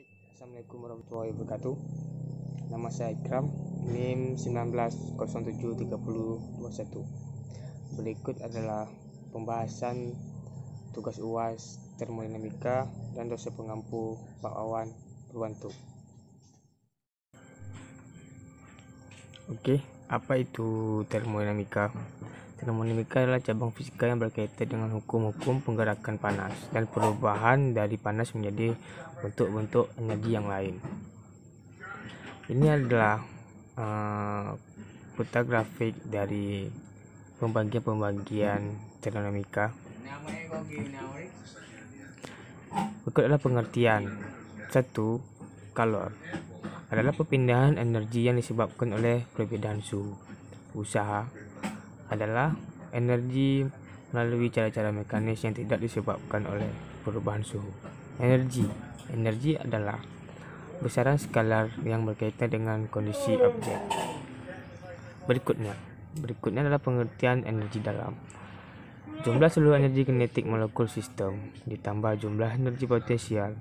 Assalamualaikum warahmatullahi wabarakatuh. Nama saya Ikram, NIM 19073021. Berikut adalah pembahasan tugas UAS termodinamika dan dosen pengampu Pak Wawan Purwanto. Oke, apa itu termodinamika? Termodinamika adalah cabang fisika yang berkaitan dengan hukum-hukum penggerakan panas dan perubahan dari panas menjadi bentuk-bentuk energi yang lain. Ini adalah peta grafik dari pembagian termodinamika. Berikut adalah pengertian. 1. Kalor adalah perpindahan energi yang disebabkan oleh perbedaan suhu. Usaha adalah energi melalui cara-cara mekanis yang tidak disebabkan oleh perubahan suhu. Energi adalah besaran skalar yang berkaitan dengan kondisi objek. Berikutnya adalah pengertian energi dalam. Jumlah seluruh energi kinetik molekul sistem ditambah jumlah energi potensial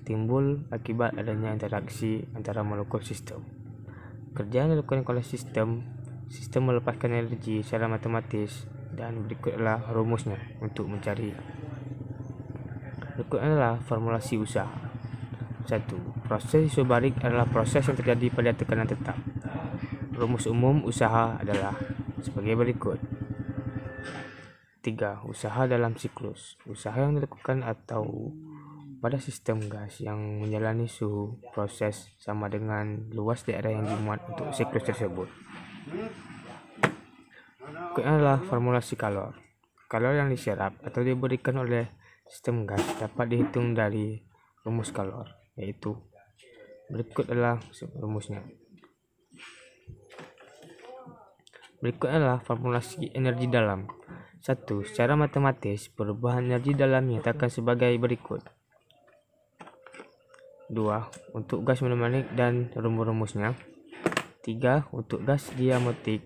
timbul akibat adanya interaksi antara molekul sistem. Kerja yang dilakukan oleh sistem melepaskan energi secara matematis, dan berikut adalah rumusnya untuk mencari. Berikut adalah formulasi usaha. 1. Proses isobarik adalah proses yang terjadi pada tekanan tetap. Rumus umum usaha adalah sebagai berikut. 3. Usaha dalam siklus. Usaha yang dilakukan atau pada sistem gas yang menjalani suhu proses sama dengan luas daerah yang dimuat untuk siklus tersebut. Berikutnya adalah formulasi kalor. Kalor yang diserap atau diberikan oleh sistem gas dapat dihitung dari rumus kalor, yaitu berikut adalah rumusnya. Berikut adalah formulasi energi dalam. 1. Secara matematis, perubahan energi dalam dinyatakan sebagai berikut. 2. Untuk gas monomerik dan rumus-rumusnya. 3. Untuk gas diatomic.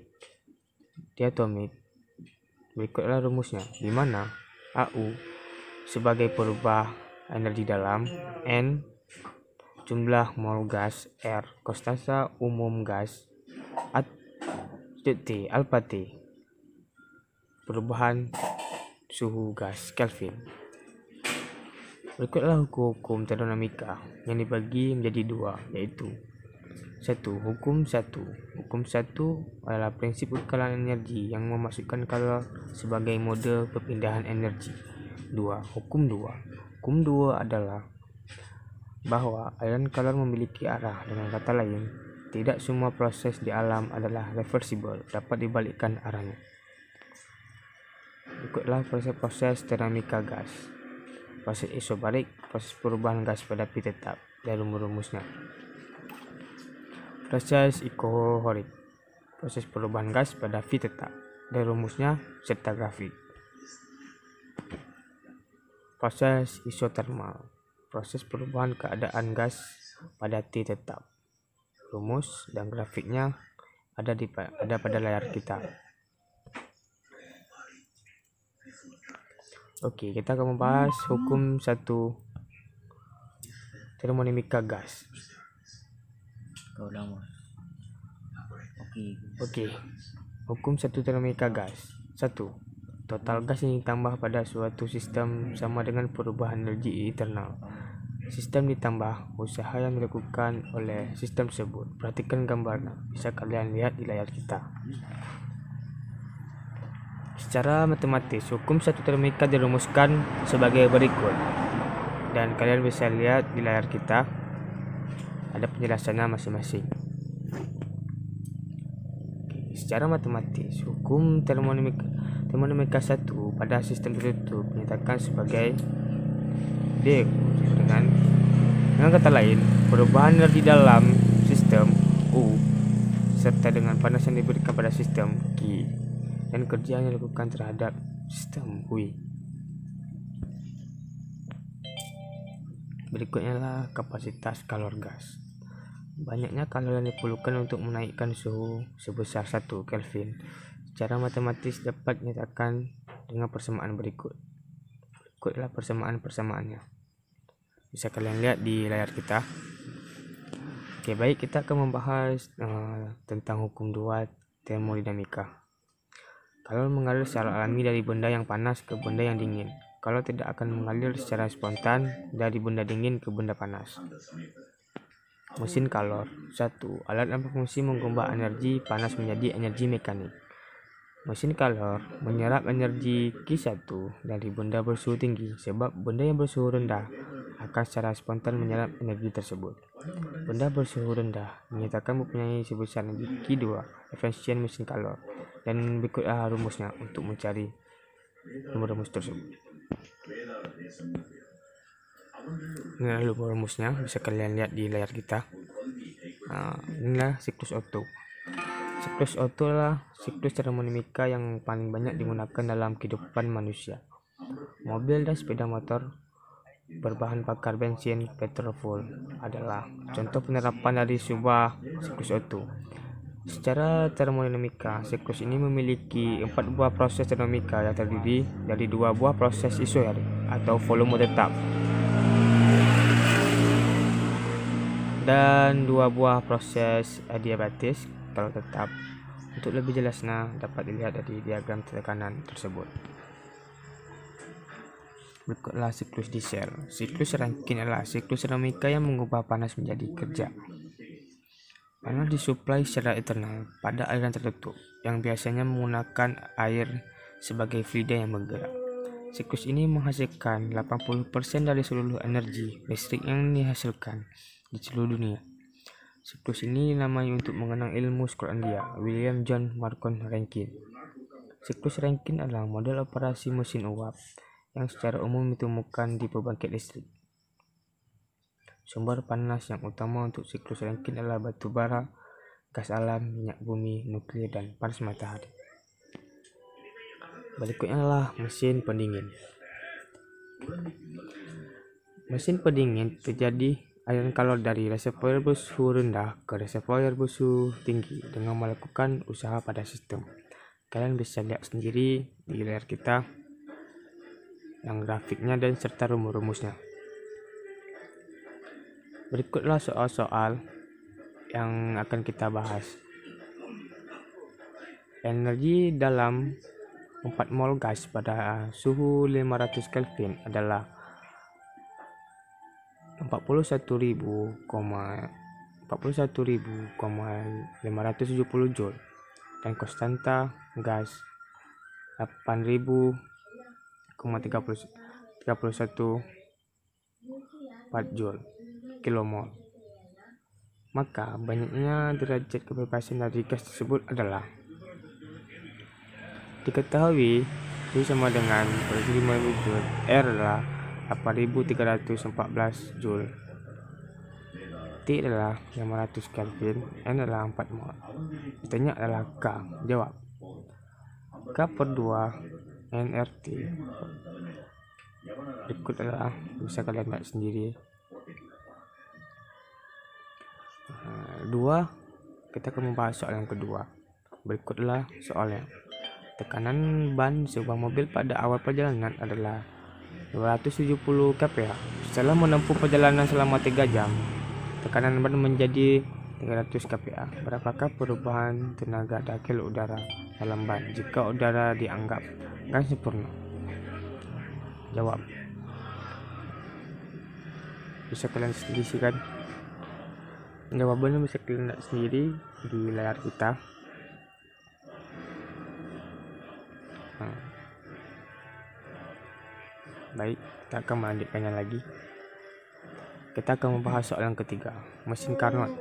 Berikut adalah rumusnya, di mana AU sebagai perubah energi dalam, N jumlah mol gas, R konstanta umum gas, T alpha T perubahan suhu gas Kelvin. Berikut adalah hukum termodinamika yang dibagi menjadi dua, yaitu 1. Hukum 1 adalah prinsip kekalan energi yang memasukkan kalor sebagai mode perpindahan energi. 2. Hukum 2 adalah bahwa aliran kalor memiliki arah. Dengan kata lain, tidak semua proses di alam adalah reversible, dapat dibalikkan arahnya. Berikutlah proses termodinamika gas. Proses isobarik, proses perubahan gas pada api tetap, dan rumus-rumusnya. Proses ikohorik, proses perubahan gas pada api tetap, dan rumusnya serta grafik. Proses isotermal, proses perubahan keadaan gas pada T tetap. Rumus dan grafiknya ada pada layar kita. Oke, kita akan membahas hukum 1 termodinamika gas. Oke. Hukum 1 termodinamika gas. 1. Total gas yang ditambah pada suatu sistem sama dengan perubahan energi internal. Sistem ditambah usaha yang dilakukan oleh sistem tersebut. Perhatikan gambarnya, bisa kalian lihat di layar kita. Secara matematis, hukum 1 termodinamika dirumuskan sebagai berikut, dan kalian bisa lihat di layar kita ada penjelasannya masing-masing. Secara matematis, hukum termodinamika 1 pada sistem tertutup dinyatakan sebagai D. Dengan kata lain, perubahan energi dalam sistem U serta dengan panas yang diberikan pada sistem Q dan kerja yang dilakukan terhadap sistem W. Berikutnya adalah kapasitas kalor gas. Banyaknya kalor yang diperlukan untuk menaikkan suhu sebesar 1 Kelvin secara matematis dapat dinyatakan dengan persamaan berikut. Berikut adalah persamaannya. bisa kalian lihat di layar kita. Oke, baik, kita akan membahas tentang hukum 2 termodinamika. Kalor mengalir secara alami dari benda yang panas ke benda yang dingin. Kalor tidak akan mengalir secara spontan dari benda dingin ke benda panas. Mesin kalor. 1. Alat yang berfungsi mengubah energi panas menjadi energi mekanik. Mesin kalor menyerap energi Q1 dari benda bersuhu tinggi, sebab benda yang bersuhu rendah akan secara spontan menyerap energi tersebut. Benda bersuhu rendah dinyatakan mempunyai sebesar energi Q2, efisien mesin kalor, dan berikutlah rumusnya untuk mencari rumus tersebut. Ini rumusnya, bisa kalian lihat di layar kita. Inilah siklus Otto. Siklus Otto adalah siklus termodinamika yang paling banyak digunakan dalam kehidupan manusia. Mobil dan sepeda motor berbahan bakar bensin petrol adalah contoh penerapan dari sebuah siklus Otto. Secara termodinamika, siklus ini memiliki 4 buah proses termodinamika yang terdiri dari 2 buah proses isoter atau volume tetap dan 2 buah proses adiabatis kalau tetap. Untuk lebih jelasnya dapat dilihat dari diagram tekanan tersebut. Berikutlah siklus diesel. Siklus Rankine adalah siklus dinamika yang mengubah panas menjadi kerja. Panas disuplai secara internal pada aliran tertutup yang biasanya menggunakan air sebagai fluida yang bergerak. Siklus ini menghasilkan 80% dari seluruh energi listrik yang dihasilkan di seluruh dunia. Siklus ini dinamai untuk mengenang ilmu Skotlandia William John Marcon Rankine. Siklus Rankine adalah model operasi mesin uap yang secara umum ditemukan di pembangkit listrik. Sumber panas yang utama untuk siklus Rankine adalah batu bara, gas alam, minyak bumi, nuklir, dan panas matahari. Berikutnya adalah mesin pendingin. Mesin pendingin terjadi aliran kalor dari reservoir bersuhu rendah ke reservoir bersuhu tinggi dengan melakukan usaha pada sistem. Kalian bisa lihat sendiri di layar kita yang grafiknya dan serta rumus-rumusnya. Berikutlah soal-soal yang akan kita bahas. Energi dalam 4 mol gas pada suhu 500 Kelvin adalah 41.570 Joule dan konstanta gas 8.031 Joule kilomol. Maka banyaknya derajat kebebasan dari gas tersebut adalah diketahui itu sama dengan 5.000 Joule. R adalah 8.314 Joule. T adalah 500 Kelvin. N adalah 4 mol. Ditanya adalah K. Jawab. K per 2 nRT. Berikut adalah bisa kalian lihat sendiri. 2. Kita akan membahas soal yang kedua. Berikutlah soalnya. Tekanan ban sebuah mobil pada awal perjalanan adalah 270 kPa. Setelah menempuh perjalanan selama 3 jam, tekanan ban menjadi 300 kPa. Berapakah perubahan tenaga dakil udara dalam ban jika udara dianggap kan sempurna? Jawab. Bisa kalian selisihkan. Jawabannya bisa kalian lihat sendiri di layar kita. Baik, kita akan melanjutkannya lagi. Kita akan membahas soal yang ketiga, mesin Carnot.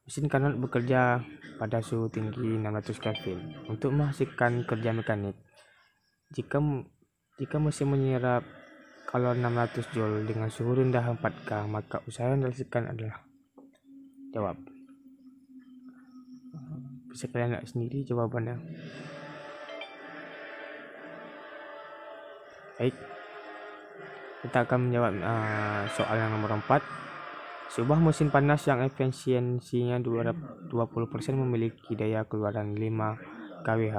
Mesin Carnot bekerja pada suhu tinggi 600 Kelvin untuk menghasilkan kerja mekanik. Jika mesin menyerap kalor 600 Joule dengan suhu rendah 4K, maka usaha yang dihasilkan adalah. Jawab. Bisa kalian lihat sendiri jawabannya. Baik, kita akan menjawab soal yang nomor 4. Sebuah mesin panas yang efisiensinya 20% memiliki daya keluaran 5 kWh.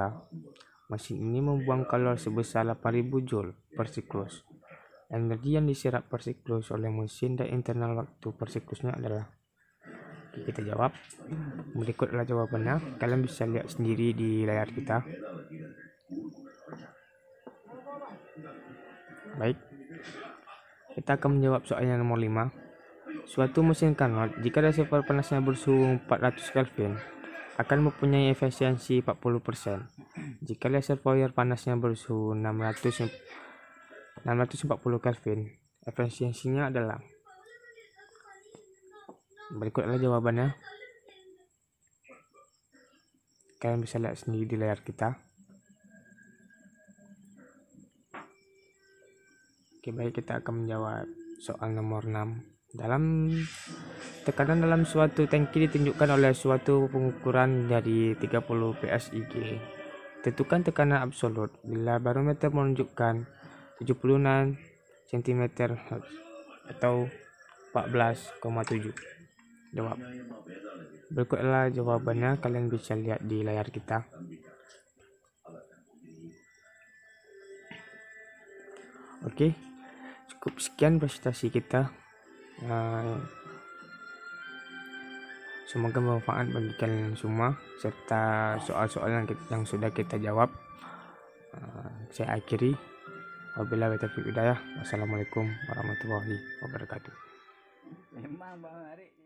Mesin ini membuang kalor sebesar 8.000 Joule per siklus. Energi yang diserap per siklus oleh mesin dan internal waktu per siklusnya adalah. Kita jawab. Berikutlah jawabannya. Kalian bisa lihat sendiri di layar kita. Baik. Kita akan menjawab soal yang nomor 5. Suatu mesin Carnot jika reservoir panasnya bersuhu 400 Kelvin akan mempunyai efisiensi 40%. Jika reservoir panasnya bersuhu 640 Kelvin, efisiensinya adalah. Berikutlah jawabannya. Kalian bisa lihat sendiri di layar kita. Oke, baik, kita akan menjawab soal nomor 6. Tekanan dalam suatu tangki ditunjukkan oleh suatu pengukuran dari 30 PSIG. Tentukan tekanan absolut bila barometer menunjukkan 76 cm atau 14,7. Jawab. Berikutlah jawabannya, kalian bisa lihat di layar kita. Oke, cukup sekian presentasi kita. Semoga bermanfaat bagi kalian semua serta soal-soal yang sudah kita jawab. Saya akhiri. Wabillahi taufiq hidayah. Wassalamualaikum warahmatullahi wabarakatuh. Memang Bang Ari